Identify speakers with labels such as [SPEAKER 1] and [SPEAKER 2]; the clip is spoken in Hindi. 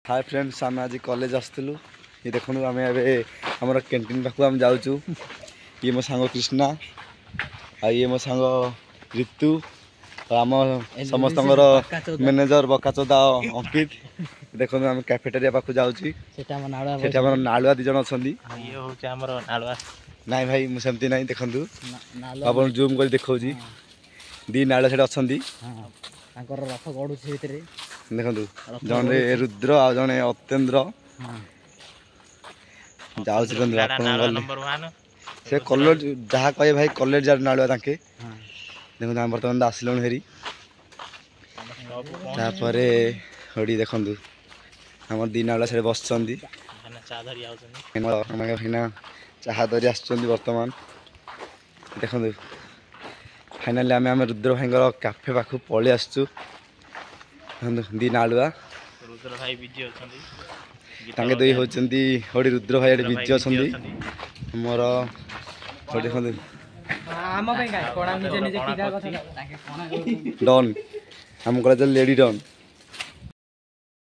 [SPEAKER 1] हाय फ्रेंड्स आम आज कॉलेज आसलु ये देखो आम आम कैंटीन पाक आम जाऊँ ये मो सांग कृष्णा आ ये मो सांग ऋतु आम समस्त मैनेजर बकाचोदा अंकित देखो आम कैफेटेरिया पाक जाऊँगी नालुआ दी जन अच्छा नाई भाई मुझे ना देखु आप जूम कर देखा दी नालुआ से अच्छा
[SPEAKER 2] रथ गड़ू
[SPEAKER 1] देखु जड़े रुद्र आ जड़े अत्येन्द्र जाऊँ से कॉलेज जहाँ कहे भाई कॉलेज जा नालुआ ताके देखो आम बर्तमान आसलुण हेरी तापर हड़ी देखु आम दी नालुआ से बस चाह धरी आस बर्तमान देखु फाइनाली आम रुद्र भाई कैफे पाख पलि आसचु दी नालुआ
[SPEAKER 3] रुद्र भाई बिजी
[SPEAKER 1] तांके दुई होचंदी हड़ी रुद्र भाई बिजी अच्छा मोर देखो डन आम कॉलेज लेडी डन